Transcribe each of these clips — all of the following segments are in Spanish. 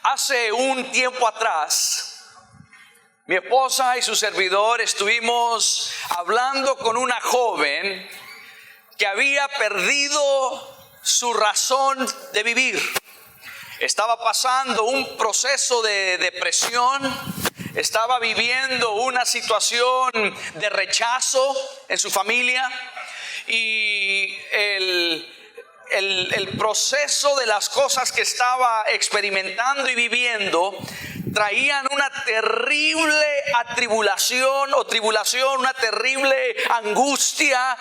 Hace un tiempo atrás, mi esposa y su servidor estuvimos hablando con una joven que había perdido su razón de vivir. Estaba pasando un proceso de depresión, estaba viviendo una situación de rechazo en su familia y el proceso de las cosas que estaba experimentando y viviendo traían una terrible atribulación o tribulación, una terrible angustia,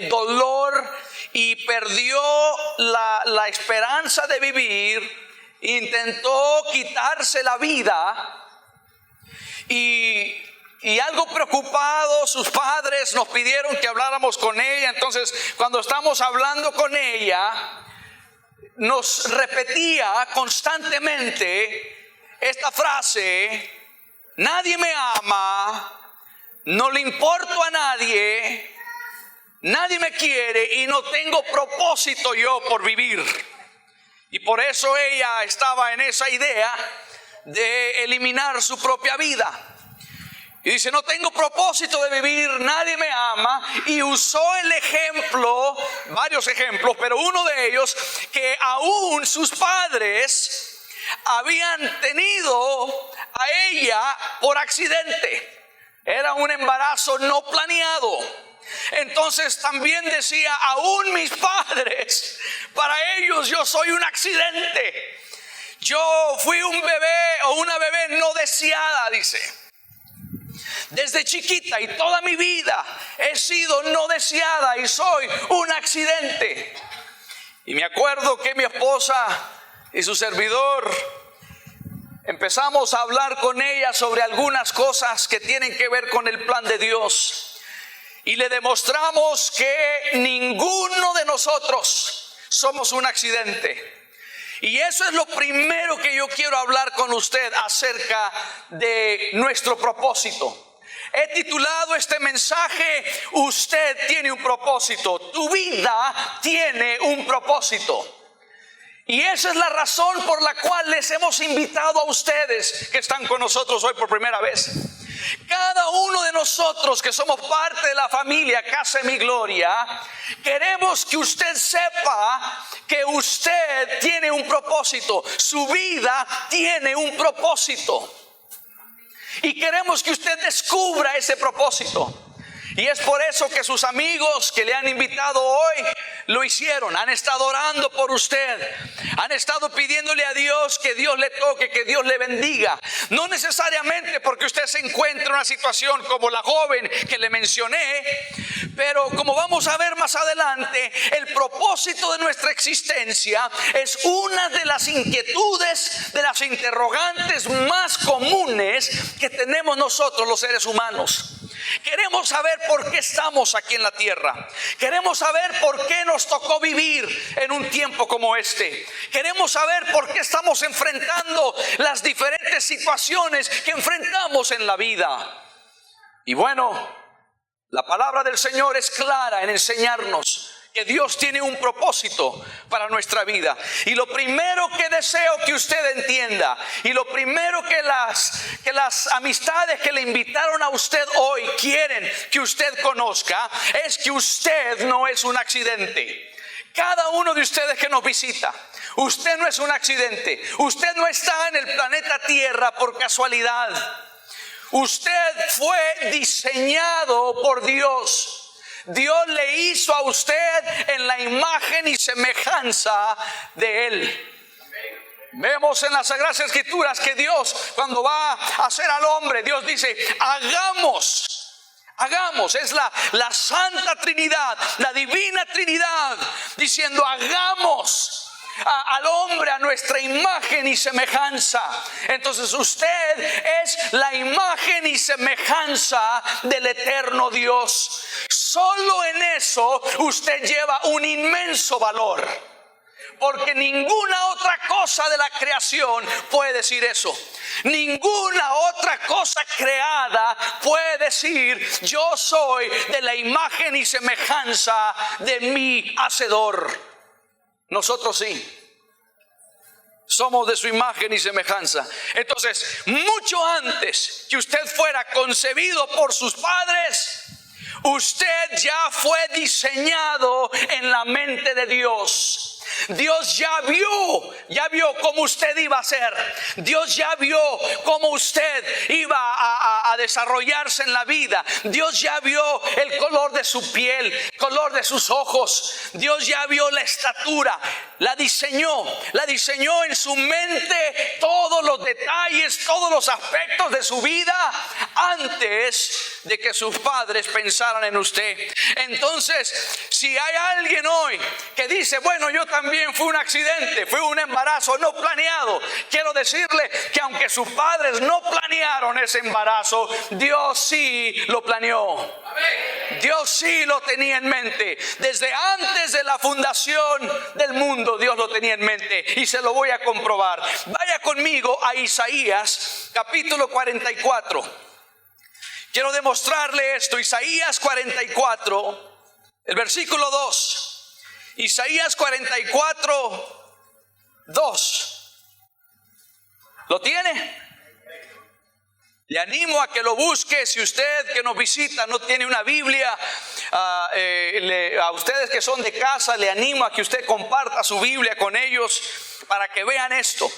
dolor, y perdió la esperanza de vivir. Intentó quitarse la vida y algo preocupado, sus padres nos pidieron que habláramos con ella. Entonces, cuando estamos hablando con ella, nos repetía constantemente esta frase: nadie me ama, no le importo a nadie, nadie me quiere y no tengo propósito yo por vivir. Y por eso ella estaba en esa idea de eliminar su propia vida. Y dice: no tengo propósito de vivir, nadie me ama. Y usó el ejemplo, varios ejemplos, pero uno de ellos, que aún sus padres habían tenido a ella por accidente. Era un embarazo no planeado. Entonces también decía: aún mis padres, para ellos yo soy un accidente. Yo fui un bebé o una bebé no deseada, dice. Desde chiquita y toda mi vida he sido no deseada y soy un accidente. Y me acuerdo que mi esposa y su servidor empezamos a hablar con ella sobre algunas cosas que tienen que ver con el plan de Dios. Y le demostramos que ninguno de nosotros somos un accidente. Y eso es lo primero que yo quiero hablar con usted acerca de nuestro propósito. He titulado este mensaje: usted tiene un propósito, tu vida tiene un propósito. Y esa es la razón por la cual les hemos invitado a ustedes que están con nosotros hoy por primera vez. Cada uno de nosotros que somos parte de la familia Casa de Mi Gloria, queremos que usted sepa que usted tiene un propósito, su vida tiene un propósito. Y queremos que usted descubra ese propósito. Y es por eso que sus amigos que le han invitado hoy lo hicieron. Han estado orando por usted. Han estado pidiéndole a Dios que Dios le toque, que Dios le bendiga. No necesariamente porque usted se encuentra en una situación como la joven que le mencioné, pero como vamos a ver más adelante, el propósito de nuestra existencia es una de las inquietudes, de las interrogantes más comunes que tenemos nosotros los seres humanos. Queremos saber por qué estamos aquí en la tierra. Queremos saber por qué nos tocó vivir en un tiempo como este. Queremos saber por qué estamos enfrentando las diferentes situaciones que enfrentamos en la vida. Y bueno, la palabra del Señor es clara en enseñarnos que Dios tiene un propósito para nuestra vida. Y lo primero que deseo que usted entienda, y lo primero que las amistades que le invitaron a usted hoy quieren que usted conozca, es que usted no es un accidente. Cada uno de ustedes que nos visita, usted no es un accidente. Usted no está en el planeta Tierra por casualidad. Usted fue diseñado por Dios. Dios le hizo a usted en la imagen y semejanza de Él. Vemos en las Sagradas Escrituras que Dios, cuando va a hacer al hombre, Dios dice: hagamos. Es la Santa Trinidad, la Divina Trinidad, diciendo: hagamos al hombre a nuestra imagen y semejanza. Entonces usted es la imagen y semejanza del eterno Dios. Solo en eso usted lleva un inmenso valor. Porque ninguna otra cosa de la creación puede decir eso. Ninguna otra cosa creada puede decir: yo soy de la imagen y semejanza de mi Hacedor. Nosotros sí. Somos de su imagen y semejanza. Entonces, mucho antes que usted fuera concebido por sus padres, usted ya fue diseñado en la mente de Dios. Dios ya vio cómo usted iba a ser. Dios ya vio cómo usted iba a desarrollarse en la vida. Dios ya vio el color de su piel, color de sus ojos. Dios ya vio la estatura. La diseñó en su mente, todos los detalles, todos los aspectos de su vida antes de que sus padres pensaran en usted. Entonces, si hay alguien hoy que dice: bueno, yo también fui un accidente, fui un embarazo no planeado, quiero decirle que aunque sus padres no planearon ese embarazo, Dios sí lo planeó. Dios sí lo tenía en mente. Desde antes de la fundación del mundo, Dios lo tenía en mente, y se lo voy a comprobar. Vaya conmigo a Isaías capítulo 44. Quiero demostrarle esto. Isaías 44, el versículo 2. Isaías 44, 2. ¿Lo tiene? Le animo a que lo busque. Si usted que nos visita no tiene una Biblia, a ustedes que son de casa, le animo a que usted comparta su Biblia con ellos para que vean esto.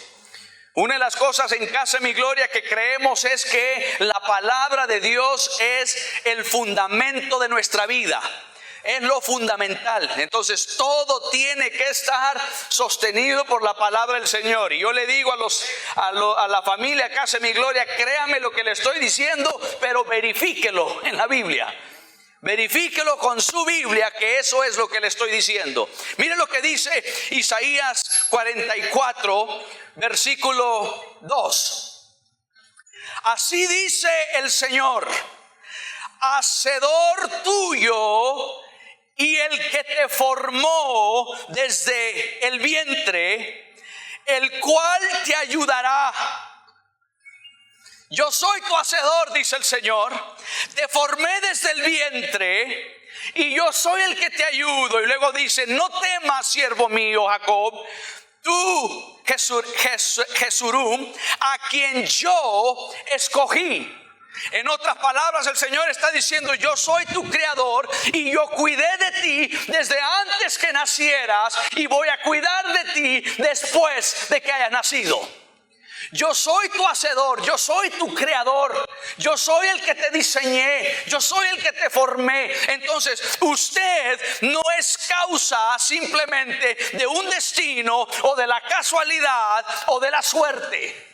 Una de las cosas en Casa de Mi Gloria que creemos es que la palabra de Dios es el fundamento de nuestra vida. Es lo fundamental. Entonces todo tiene que estar sostenido por la palabra del Señor. Y yo le digo a la familia Casa de Mi Gloria: créame lo que le estoy diciendo, pero verifíquelo en la Biblia. Verifíquelo con su Biblia, que eso es lo que le estoy diciendo. Mire lo que dice Isaías 44, versículo 2. Así dice el Señor: Hacedor tuyo y el que te formó desde el vientre, el cual te ayudará. Yo soy tu hacedor, dice el Señor. Te formé desde el vientre y yo soy el que te ayudo. Y luego dice: no temas, siervo mío Jacob, tú Jesurum, a quien yo escogí. En otras palabras, el Señor está diciendo: yo soy tu creador y yo cuidé de ti desde antes que nacieras, y voy a cuidar de ti después de que hayas nacido. Yo soy tu hacedor, yo soy tu creador, yo soy el que te diseñé, yo soy el que te formé. Entonces usted no es causa simplemente de un destino o de la casualidad o de la suerte.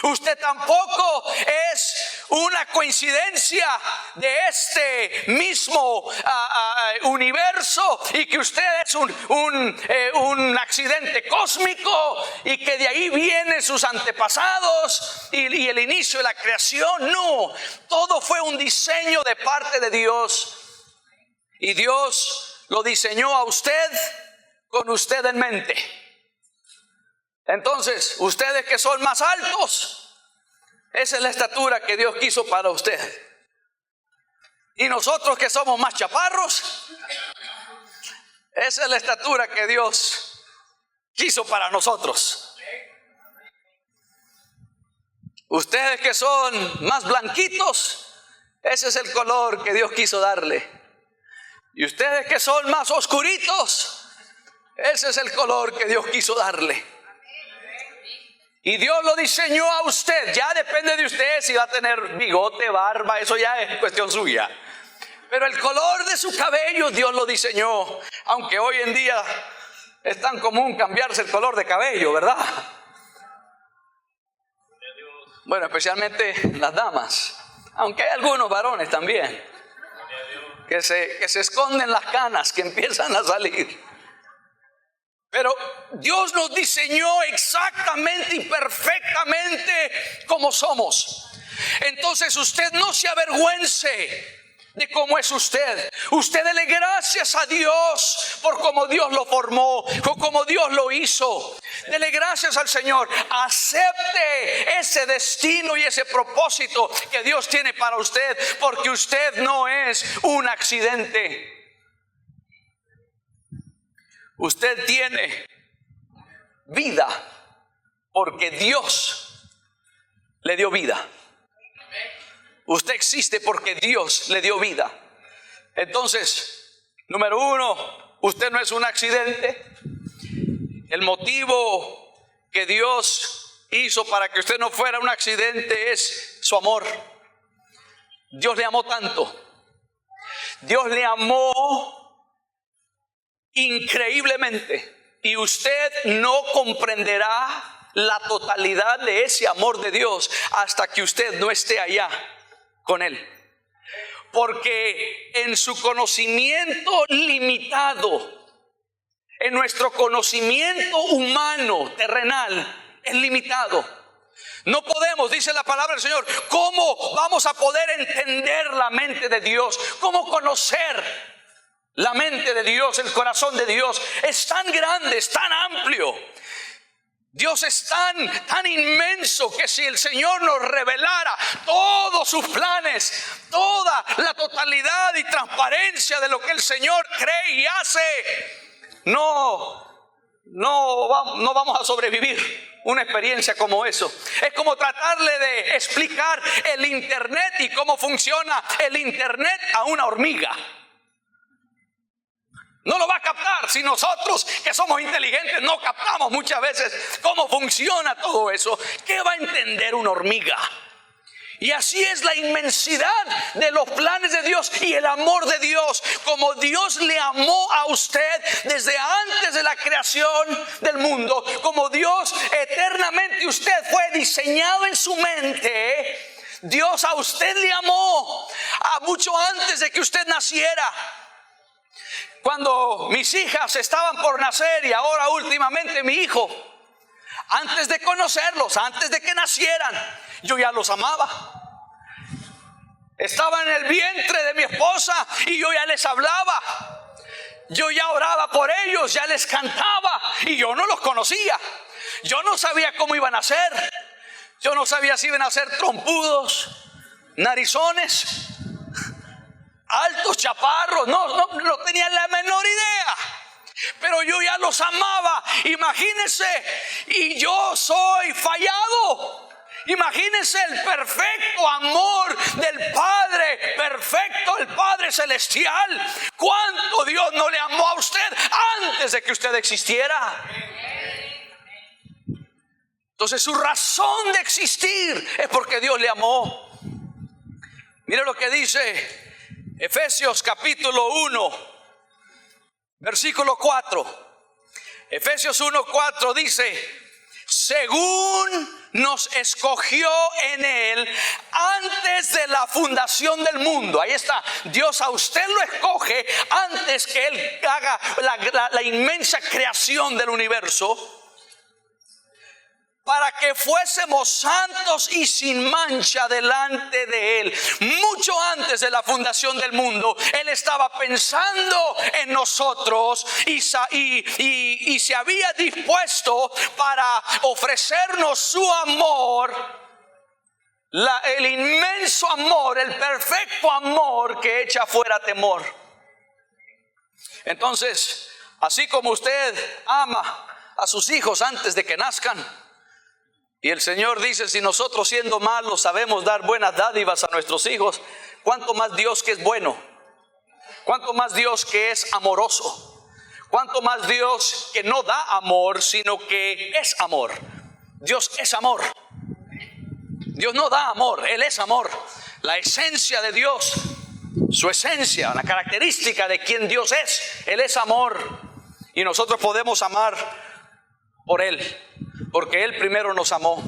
Usted tampoco es una coincidencia de este mismo universo, y que usted es un accidente cósmico y que de ahí vienen sus antepasados y el inicio de la creación. No, todo fue un diseño de parte de Dios, y Dios lo diseñó a usted con usted en mente. Entonces, ustedes que son más altos, esa es la estatura que Dios quiso para usted. Y nosotros que somos más chaparros, esa es la estatura que Dios quiso para nosotros. Ustedes que son más blanquitos, ese es el color que Dios quiso darle. Y ustedes que son más oscuritos, ese es el color que Dios quiso darle. Y Dios lo diseñó a usted. Ya depende de usted si va a tener bigote, barba, eso ya es cuestión suya. Pero el color de su cabello Dios lo diseñó. Aunque hoy en día es tan común cambiarse el color de cabello, ¿verdad? Bueno, especialmente las damas. Aunque hay algunos varones también que se esconden las canas que empiezan a salir. Pero Dios nos diseñó exactamente y perfectamente como somos. Entonces usted no se avergüence de cómo es usted. Usted dele gracias a Dios por cómo Dios lo formó, por cómo Dios lo hizo. Dele gracias al Señor. Acepte ese destino y ese propósito que Dios tiene para usted, porque usted no es un accidente. Usted tiene vida porque Dios le dio vida. Usted existe porque Dios le dio vida. Entonces, número uno, usted no es un accidente. El motivo que Dios hizo para que usted no fuera un accidente es su amor. Dios le amó tanto. Dios le amó increíblemente. Y usted no comprenderá la totalidad de ese amor de Dios hasta que usted no esté allá con Él. Porque en su conocimiento limitado, en nuestro conocimiento humano, terrenal, es limitado. No podemos, dice la palabra del Señor, ¿cómo vamos a poder entender la mente de Dios? ¿Cómo conocer la mente de Dios, el corazón de Dios? Es tan grande, es tan amplio. Dios es tan inmenso que si el Señor nos revelara todos sus planes, toda la totalidad y transparencia de lo que el Señor cree y hace, no vamos a sobrevivir una experiencia como eso. Es como tratarle de explicar el internet y cómo funciona el internet a una hormiga. No lo va a captar. Si nosotros que somos inteligentes no captamos muchas veces cómo funciona todo eso, ¿qué va a entender una hormiga? Y así es la inmensidad de los planes de Dios y el amor de Dios. Como Dios le amó a usted desde antes de la creación del mundo, como Dios eternamente usted fue diseñado en su mente, Dios a usted le amó mucho antes de que usted naciera. Cuando mis hijas estaban por nacer y ahora últimamente mi hijo, antes de conocerlos, antes de que nacieran, yo ya los amaba. Estaba en el vientre de mi esposa y yo ya les hablaba. Yo ya oraba por ellos, ya les cantaba y yo no los conocía. Yo no sabía cómo iban a ser. Yo no sabía si iban a ser trompudos, narizones, altos, chaparros, no tenía la menor idea. Pero yo ya los amaba. Imagínense, y yo soy fallado. Imagínense el perfecto amor del Padre perfecto, el Padre celestial. ¿Cuánto Dios no le amó a usted antes de que usted existiera? Entonces su razón de existir es porque Dios le amó. Mire lo que dice Efesios capítulo 1, versículo 4. Efesios 1:4 dice: según nos escogió en Él antes de la fundación del mundo. Ahí está, Dios a usted lo escoge antes que Él haga la inmensa creación del universo, para que fuésemos santos y sin mancha delante de Él. Mucho antes de la fundación del mundo, Él estaba pensando en nosotros y se había dispuesto para ofrecernos su amor, el inmenso amor, el perfecto amor que echa fuera temor. Entonces, así como usted ama a sus hijos antes de que nazcan, y el Señor dice: si nosotros siendo malos sabemos dar buenas dádivas a nuestros hijos, ¿cuánto más Dios que es bueno? ¿Cuánto más Dios que es amoroso? ¿Cuánto más Dios que no da amor, sino que es amor? Dios es amor. Dios no da amor, Él es amor. La esencia de Dios, su esencia, la característica de quien Dios es, Él es amor. Y nosotros podemos amar por Él, porque Él primero nos amó.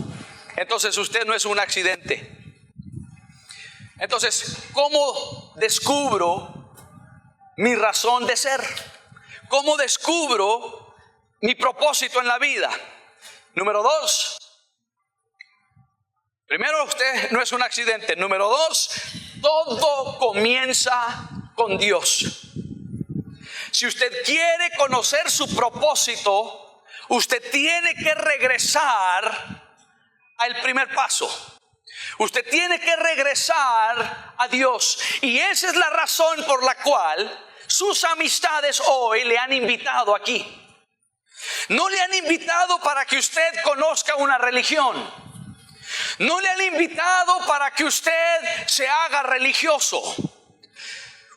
Entonces usted no es un accidente. Entonces, ¿cómo descubro mi razón de ser? ¿Cómo descubro mi propósito en la vida? Número 2, primero, usted no es un accidente. Número 2, Todo comienza con Dios. Si usted quiere conocer su propósito, usted tiene que regresar al primer paso. Usted tiene que regresar a Dios. Y esa es la razón por la cual sus amistades hoy le han invitado aquí. No le han invitado para que usted conozca una religión. No le han invitado para que usted se haga religioso.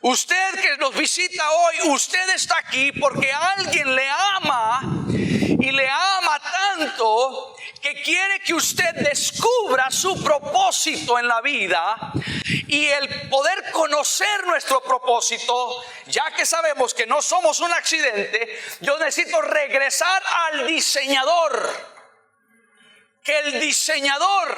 Usted que nos visita hoy, usted está aquí porque alguien le ama y le ama tanto que quiere que usted descubra su propósito en la vida. Y el poder conocer nuestro propósito, ya que sabemos que no somos un accidente, yo necesito regresar al diseñador. Que el diseñador,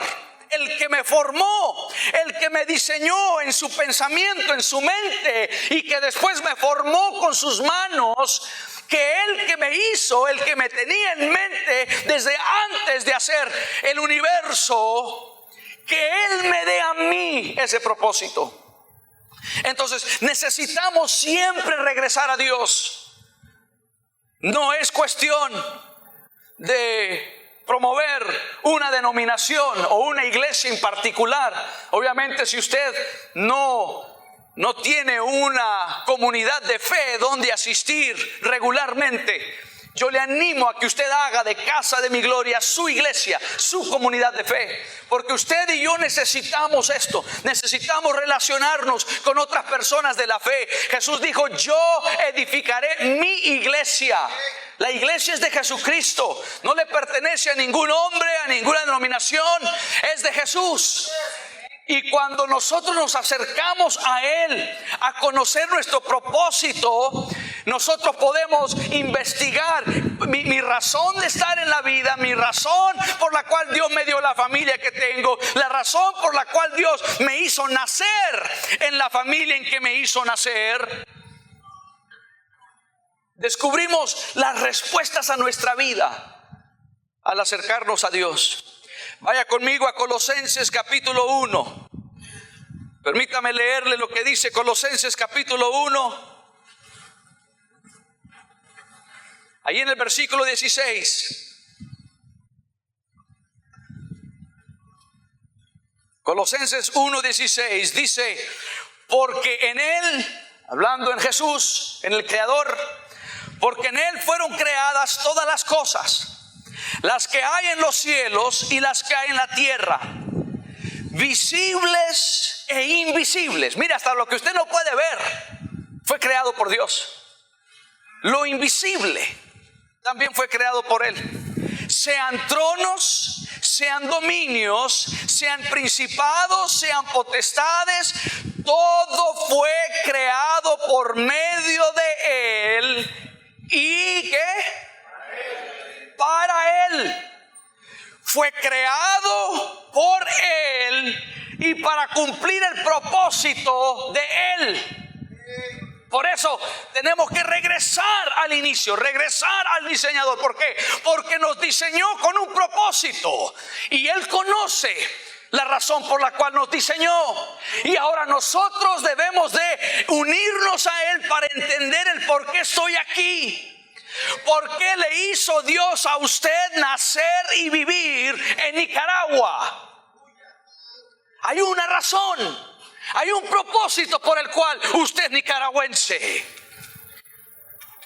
el que me formó, el que me diseñó en su pensamiento, en su mente, y que después me formó con sus manos, que Él que me hizo, el que me tenía en mente desde antes de hacer el universo, que Él me dé a mí ese propósito. Entonces necesitamos siempre regresar a Dios. No es cuestión de promover una denominación o una iglesia en particular. Obviamente, si usted no tiene una comunidad de fe donde asistir regularmente, yo le animo a que usted haga de Casa de Mi Gloria su iglesia, su comunidad de fe. Porque usted y yo necesitamos esto. Necesitamos relacionarnos con otras personas de la fe. Jesús dijo: yo edificaré mi iglesia. La iglesia es de Jesucristo. No le pertenece a ningún hombre, a ninguna denominación. Es de Jesús. Y cuando nosotros nos acercamos a Él, a conocer nuestro propósito, nosotros podemos investigar mi razón de estar en la vida, mi razón por la cual Dios me dio la familia que tengo, la razón por la cual Dios me hizo nacer en la familia en que me hizo nacer. Descubrimos las respuestas a nuestra vida al acercarnos a Dios. Vaya conmigo a Colosenses capítulo 1. Permítame leerle lo que dice Colosenses capítulo 1. Ahí en el versículo 16. Colosenses 1:16 dice: porque en Él, hablando en Jesús, en el Creador, porque en Él fueron creadas todas las cosas, las que hay en los cielos y las que hay en la tierra, visibles e invisibles. Mira, hasta lo que usted no puede ver fue creado por Dios. Lo invisible también fue creado por Él. Sean tronos, sean dominios, sean principados, sean potestades, todo fue creado por medio de Él. ¿Y qué? Para Él. Fue creado por Él y para cumplir el propósito de Él. Por eso tenemos que regresar al inicio, regresar al diseñador. ¿Por qué? Porque nos diseñó con un propósito y Él conoce la razón por la cual nos diseñó. Y ahora nosotros debemos de unirnos a Él para entender el por qué estoy aquí. ¿Por qué le hizo Dios a usted nacer y vivir en Nicaragua? Hay una razón, hay un propósito por el cual usted es nicaragüense.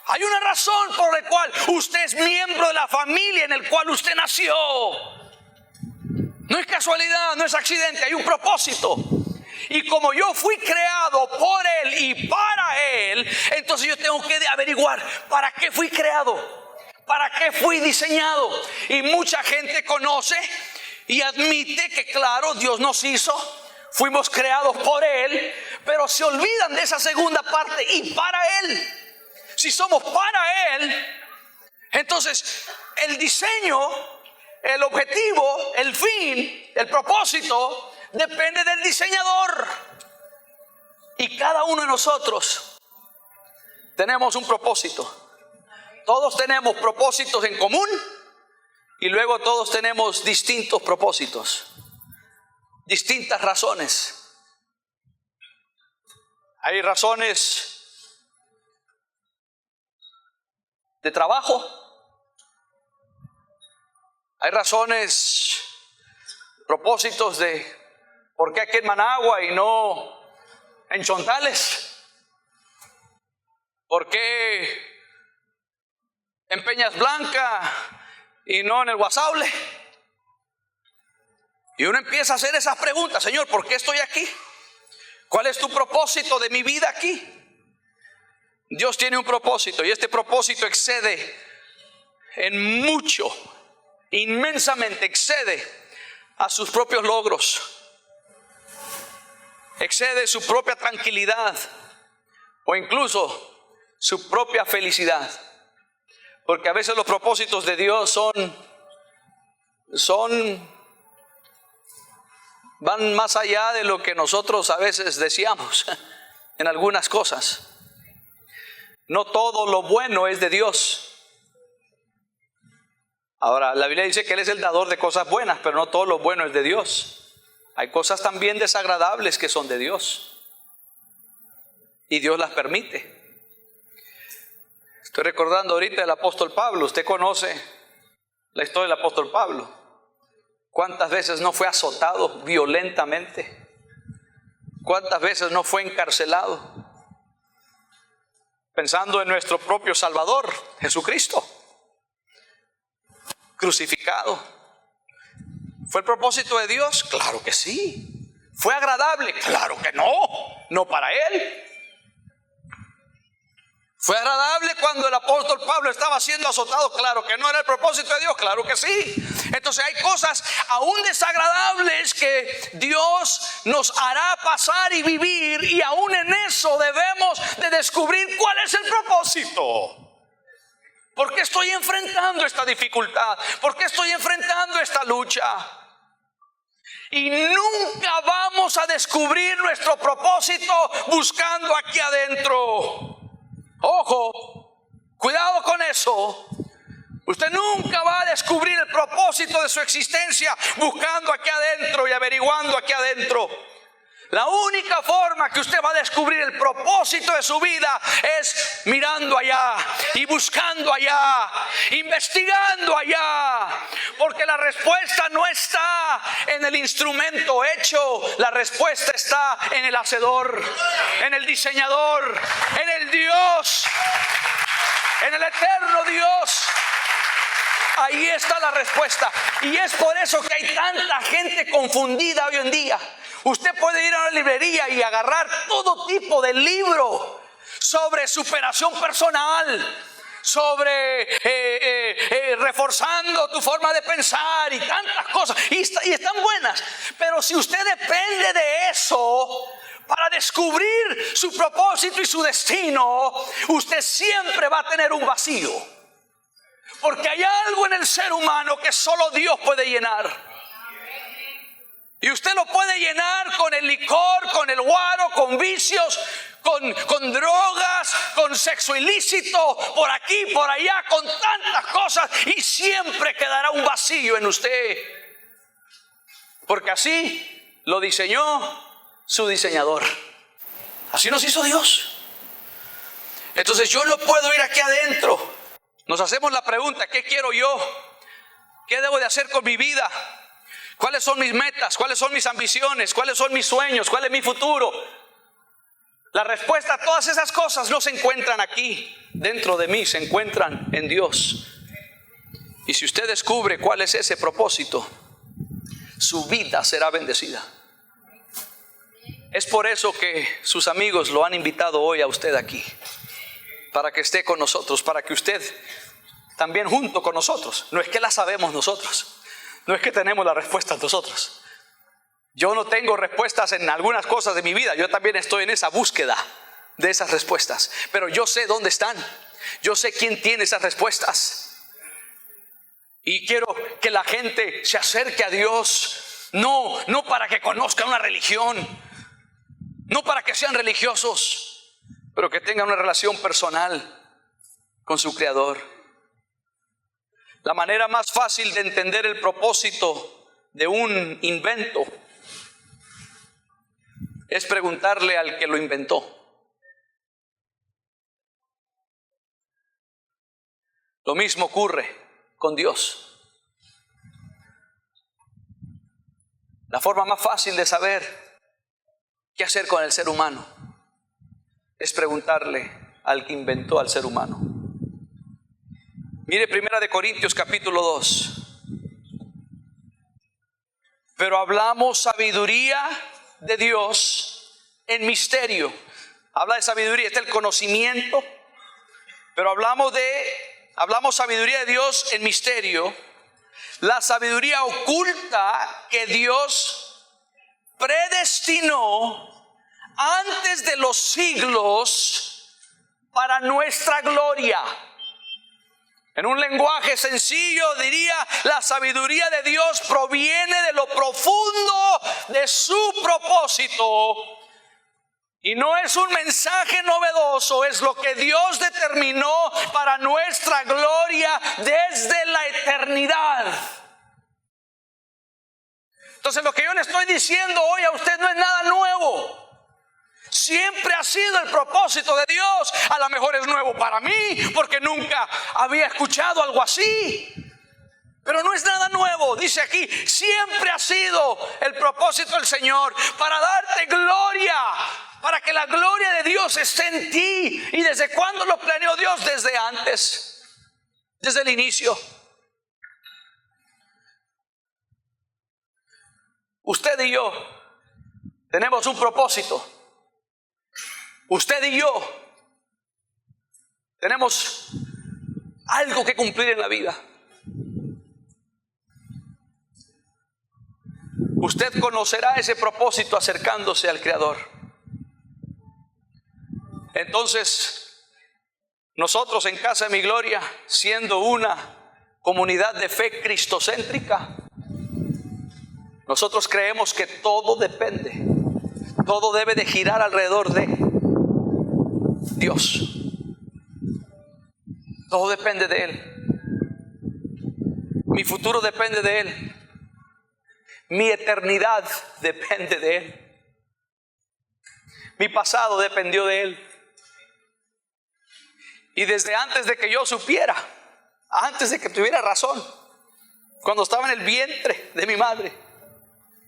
Hay una razón por la cual usted es miembro de la familia en el cual usted nació. No es casualidad, no es accidente, hay un propósito. Y como yo fui creado por Él y para Él, entonces yo tengo que averiguar para qué fui creado, para qué fui diseñado. Y mucha gente conoce y admite que claro, Dios nos hizo, fuimos creados por Él, pero se olvidan de esa segunda parte, y para Él. Si somos para Él, entonces el diseño, el objetivo, el fin, el propósito depende del diseñador. Y cada uno de nosotros tenemos un propósito. Todos tenemos propósitos en común y luego todos tenemos distintos propósitos, distintas razones. Hay razones de trabajo. Hay razones, propósitos de por qué aquí en Managua y no en Chontales. ¿Por qué en Peñas Blanca y no en el Guasable? Y uno empieza a hacer esas preguntas. Señor, ¿por qué estoy aquí? ¿Cuál es tu propósito de mi vida aquí? Dios tiene un propósito y este propósito excede en mucho, inmensamente excede a sus propios logros, excede su propia tranquilidad o incluso su propia felicidad. Porque a veces los propósitos de Dios van más allá de lo que nosotros a veces deseamos en algunas cosas. No todo lo bueno es de Dios. Ahora, la Biblia dice que Él es el dador de cosas buenas, pero no todo lo bueno es de Dios. Hay cosas también desagradables que son de Dios. Y Dios las permite. Estoy recordando ahorita del apóstol Pablo. Usted conoce la historia del apóstol Pablo. ¿Cuántas veces no fue azotado violentamente? ¿Cuántas veces no fue encarcelado? Pensando en nuestro propio Salvador, Jesucristo, crucificado. ¿Fue el propósito de Dios? Claro que sí. ¿Fue agradable? Claro que no, no para Él. ¿Fue agradable cuando el apóstol Pablo estaba siendo azotado? Claro que no. ¿Era el propósito de Dios? Claro que sí. Entonces hay cosas aún desagradables que Dios nos hará pasar y vivir, y aún en eso debemos de descubrir cuál es el propósito. ¿Por qué estoy enfrentando esta dificultad? ¿Por qué estoy enfrentando esta lucha? Y nunca vamos a descubrir nuestro propósito buscando aquí adentro. Ojo, cuidado con eso. Usted nunca va a descubrir el propósito de su existencia buscando aquí adentro y averiguando aquí adentro. La única forma que usted va a descubrir el propósito de su vida es mirando allá y buscando allá, investigando allá. Porque la respuesta no está en el instrumento hecho, la respuesta está en el hacedor, en el diseñador, en el Dios, en el eterno Dios. Ahí está la respuesta. Y es por eso que hay tanta gente confundida hoy en día. Usted puede ir a una librería y agarrar todo tipo de libro sobre superación personal, sobre reforzando tu forma de pensar y tantas cosas. Y están buenas. Pero si usted depende de eso para descubrir su propósito y su destino, usted siempre va a tener un vacío. Porque hay algo en el ser humano que solo Dios puede llenar. Y usted lo puede llenar con el licor, con el guaro, con vicios, con drogas, con sexo ilícito, por aquí, por allá, con tantas cosas. Y siempre quedará un vacío en usted. Porque así lo diseñó su diseñador. Así nos hizo Dios. Entonces yo no puedo ir aquí adentro. Nos hacemos la pregunta, ¿qué quiero yo? ¿Qué debo de hacer con mi vida? ¿Cuáles son mis metas? ¿Cuáles son mis ambiciones? ¿Cuáles son mis sueños? ¿Cuál es mi futuro? La respuesta a todas esas cosas no se encuentran aquí, dentro de mí, se encuentran en Dios. Y si usted descubre cuál es ese propósito, su vida será bendecida. Es por eso que sus amigos lo han invitado hoy a usted aquí, para que esté con nosotros, para que usted también junto con nosotros. No es que la sabemos nosotros, no es que tenemos las respuestas nosotros. Yo no tengo respuestas en algunas cosas de mi vida. Yo también estoy en esa búsqueda de esas respuestas. Pero yo sé dónde están. Yo sé quién tiene esas respuestas. Y quiero que la gente se acerque a Dios. No para que conozcan una religión. No para que sean religiosos. Pero que tengan una relación personal con su Creador. La manera más fácil de entender el propósito de un invento es preguntarle al que lo inventó. Lo mismo ocurre con Dios. La forma más fácil de saber qué hacer con el ser humano es preguntarle al que inventó al ser humano. Mire 1 Corintios capítulo 2. Pero hablamos sabiduría de Dios en misterio. Habla de sabiduría, este es el conocimiento. Pero hablamos sabiduría de Dios en misterio. La sabiduría oculta que Dios predestinó antes de los siglos para nuestra gloria. En un lenguaje sencillo diría, la sabiduría de Dios proviene de lo profundo de su propósito. Y no es un mensaje novedoso, es lo que Dios determinó para nuestra gloria desde la eternidad. Entonces lo que yo le estoy diciendo hoy a usted no es nada nuevo. Siempre ha sido el propósito de Dios. A lo mejor es nuevo para mí porque nunca había escuchado algo así. Pero no es nada nuevo. Dice aquí, siempre ha sido el propósito del Señor para darte gloria, para que la gloria de Dios esté en ti. ¿Y desde cuándo lo planeó Dios? Desde antes, desde el inicio. Usted y yo tenemos un propósito. Usted y yo tenemos algo que cumplir en la vida. Usted conocerá ese propósito acercándose al Creador. Entonces, nosotros en Casa de Mi Gloria, siendo una comunidad de fe cristocéntrica, nosotros creemos que todo debe de girar alrededor de Dios. Todo depende de Él. Mi futuro depende de Él. Mi eternidad depende de Él. Mi pasado dependió de Él. Y desde antes de que yo supiera, antes de que tuviera razón, cuando estaba en el vientre de mi madre,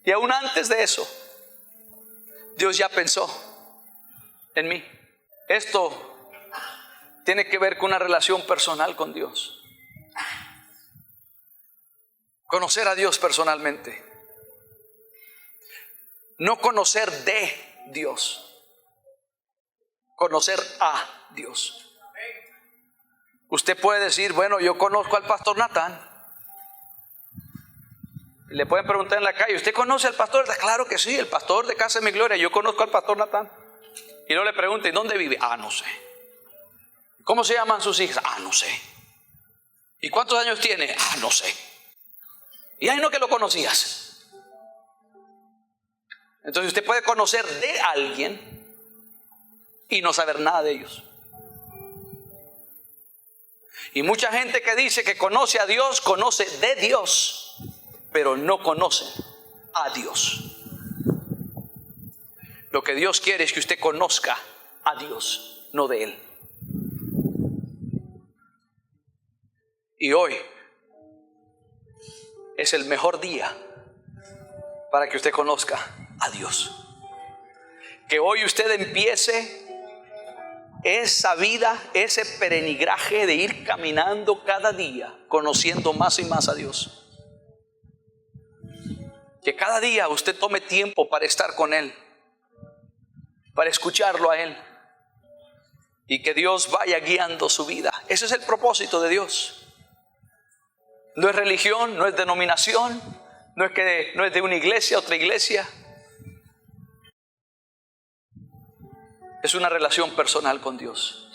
y aún antes de eso, Dios ya pensó en mí. Esto tiene que ver con una relación personal con Dios. Conocer a Dios personalmente. No conocer de Dios. Conocer a Dios. Usted puede decir, bueno, yo conozco al pastor Natán. Le pueden preguntar en la calle, ¿usted conoce al pastor? Claro que sí, el pastor de Casa de Mi Gloria. Yo conozco al pastor Natán. Y no le pregunten, ¿dónde vive? No sé. ¿Cómo se llaman sus hijas? No sé. ¿Y cuántos años tiene? No sé. Y no que lo conocías. Entonces usted puede conocer de alguien y no saber nada de ellos. Y mucha gente que dice que conoce a Dios, conoce de Dios, pero no conoce a Dios. Lo que Dios quiere es que usted conozca a Dios, no de Él. Y hoy es el mejor día para que usted conozca a Dios. Que hoy usted empiece esa vida, ese peregrinaje de ir caminando cada día, conociendo más y más a Dios. Que cada día usted tome tiempo para estar con Él, para escucharlo a Él, y que Dios vaya guiando su vida. Ese es el propósito de Dios. No es religión, no es denominación, no es de una iglesia a otra iglesia. Es una relación personal con Dios.